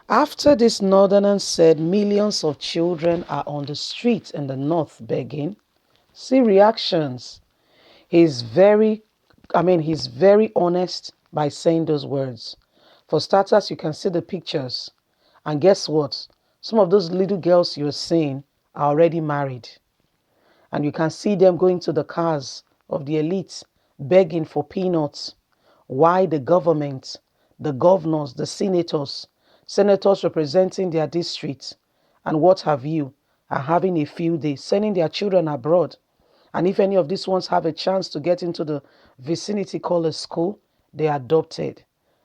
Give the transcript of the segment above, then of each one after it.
After this northerner said millions of children are on the streets in the north begging, see reactions. He's he's very honest by saying those words. For starters, you can see the pictures. And guess what? Some of those little girls you're seeing are already married. And you can see them going to the cars of the elites, begging for peanuts. Why the government, the governors, the senators representing their districts, and what have you, are having a field day, sending their children abroad. And if any of these ones have a chance to get into the vicinity called a school, they are adopted.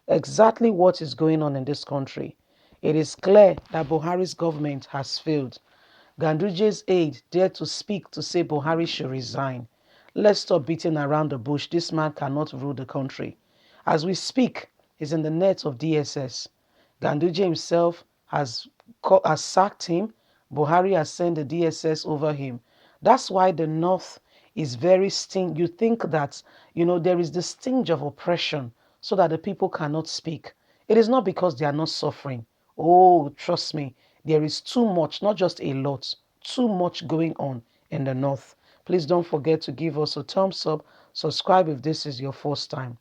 Exactly what is going on in this country. It is clear that Buhari's government has failed. Ganduje's aide dared to speak to say Buhari should resign. Let's stop beating around the bush. This man cannot rule the country. As we speak, he's in the net of DSS. Ganduje himself has sacked him. Buhari has sent the DSS over him. That's why the North is very sting. You think that, there is the sting of oppression so that the people cannot speak. It is not because they are not suffering. Oh, trust me, there is too much, not just a lot, too much going on in the North. Please don't forget to give us a thumbs up, subscribe if this is your first time.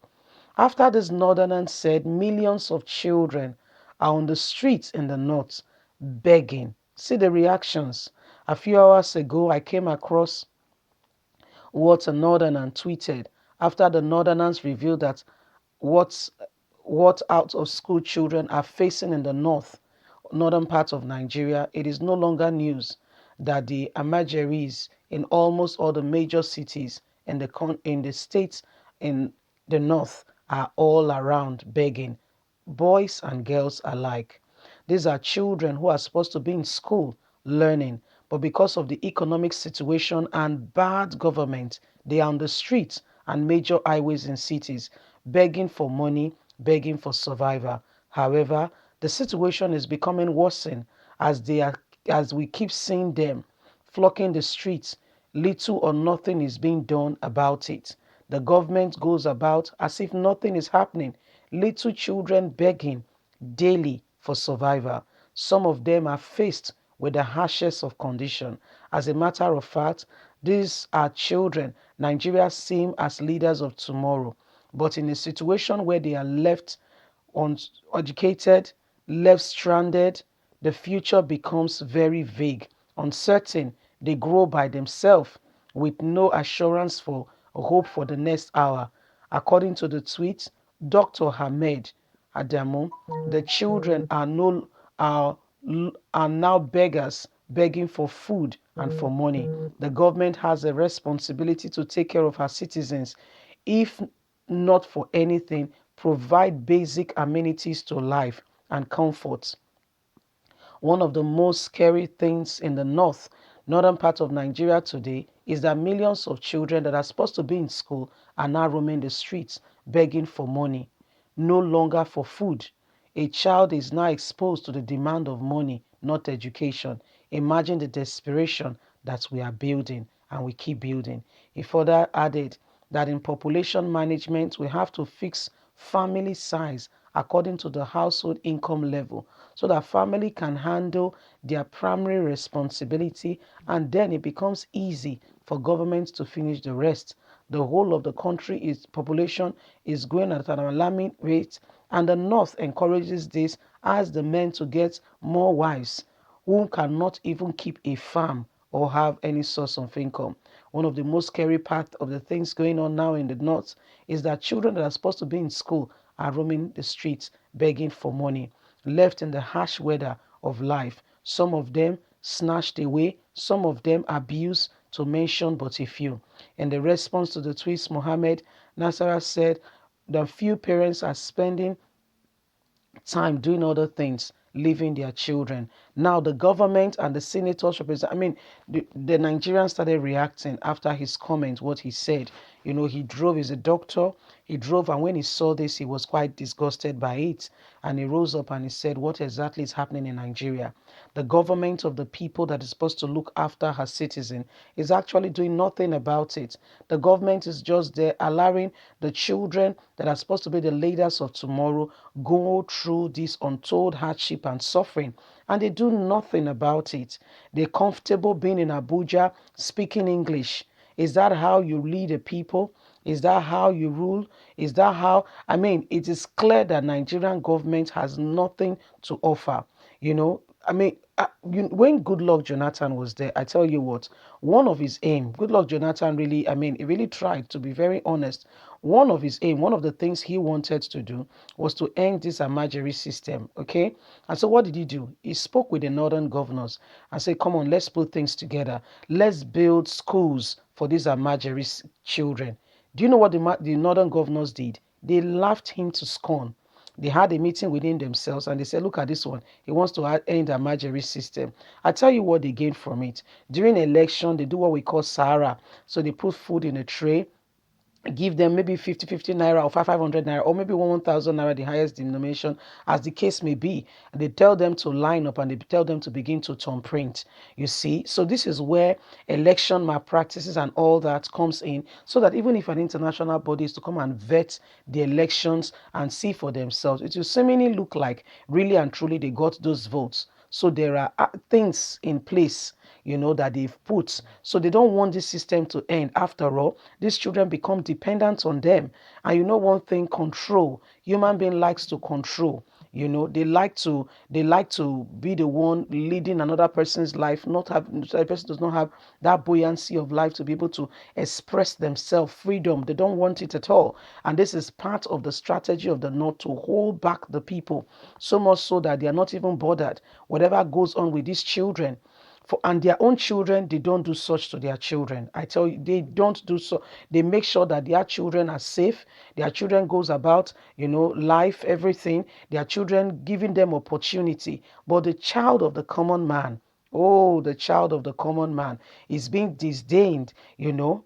After this northerner said millions of children are on the streets in the north begging. See the reactions. A few hours ago, I came across what a northerner tweeted after the northerners revealed that what what out of school children are facing in the northern part of Nigeria. It is no longer news that the Amajeris in almost all the major cities in the states in the north are all around begging, boys and girls alike. These are children who are supposed to be in school learning, but because of the economic situation and bad government, they are on the streets and major highways in cities, begging for money, begging for survival. However, the situation is becoming worsened as we keep seeing them flocking the streets. Little or nothing is being done about it. The government goes about as if nothing is happening. Little children begging daily for survival. Some of them are faced with the harshest of conditions. As a matter of fact, these are children Nigeria seem as leaders of tomorrow. But in a situation where they are left uneducated, left stranded, the future becomes very vague, uncertain. They grow by themselves with no assurance for hope for the next hour. According to the tweet, Dr. Hamed Adamu, the children are, are now beggars, begging for food and for money. The government has a responsibility to take care of her citizens. If not for anything, provide basic amenities to life and comfort. One of the most scary things in the northern part of Nigeria today is that millions of children that are supposed to be in school are now roaming the streets begging for money, no longer for food. A child is now exposed to the demand of money, not education. Imagine the desperation that we are building and we keep building. He further added that in population management, we have to fix family size according to the household income level so that family can handle their primary responsibility, and then it becomes easy for government to finish the rest. The whole of the country is population is growing at an alarming rate, and the north encourages this as the men to get more wives who cannot even keep a farm or have any source of income. One of the most scary part of the things going on now in the north is that children that are supposed to be in school are roaming the streets begging for money, left in the harsh weather of life. Some of them snatched away, some of them abused, to mention but a few. In the response to the tweets, Mohammed Nasara said the few parents are spending time doing other things, leaving their children. Now the government and the senators represent, the Nigerians started reacting after his comment, what he said. He drove, he's a doctor. He drove, and when he saw this, he was quite disgusted by it. And he rose up and he said, what exactly is happening in Nigeria? The government of the people that is supposed to look after her citizen is actually doing nothing about it. The government is just there allowing the children that are supposed to be the leaders of tomorrow go through this untold hardship and suffering, and they do nothing about it. They're comfortable being in Abuja speaking English. Is that how you lead a people? Is that how you rule? Is that how? I mean, it is clear that Nigerian government has nothing to offer. I mean, when Goodluck Jonathan was there, I tell you what, one of his aim, Goodluck Jonathan really, I mean, he really tried, to be very honest. One of his aim, one of the things he wanted to do was to end this Amajiri system, okay? And so what did he do? He spoke with the northern governors and said, come on, let's put things together. Let's build schools for these Amajiri children. Do you know what the northern governors did? They laughed him to scorn. They had a meeting within themselves and they said, look at this one. He wants to end the Amajiri system. I tell you what they gained from it. During election, they do what we call Sahara. So they put food in a tray, give them maybe 50 naira or 500 naira or maybe 1,000 naira, the highest denomination, as the case may be. And they tell them to line up and they tell them to begin to turn print. You see, so this is where election malpractices and all that comes in, so that even if an international body is to come and vet the elections and see for themselves, it will seemingly look like really and truly they got those votes. So there are things in place, that they've put. So they don't want this system to end. After all, these children become dependent on them. And one thing, control. Human being likes to control. They like to be the one leading another person's life, not have the person does not have that buoyancy of life to be able to express themselves, freedom. They don't want it at all. And this is part of the strategy of the North to hold back the people, so much so that they are not even bothered whatever goes on with these children. And their own children, they don't do such to their children. I tell you, they don't do so. They make sure that their children are safe. Their children goes about, life, everything. Their children giving them opportunity. But the child of the common man, oh, the child of the common man is being disdained,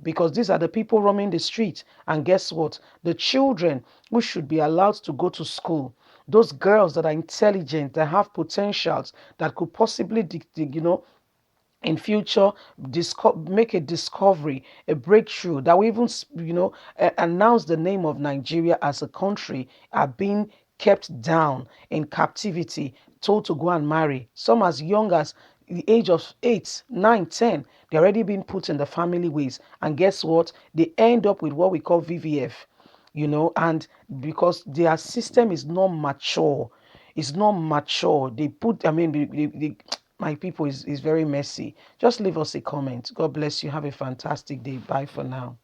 because these are the people roaming the street. And guess what? The children who should be allowed to go to school, those girls that are intelligent, that have potentials, that could possibly, in future make a discovery, a breakthrough that will even announce the name of Nigeria as a country, are being kept down in captivity, told to go and marry, some as young as the age of 8, 9, 10. They're already being put in the family ways, and guess what, they end up with what we call VVF, and because their system is not mature, they put, I mean, my people is very messy. Just leave us a comment. God bless you. Have a fantastic day. Bye for now.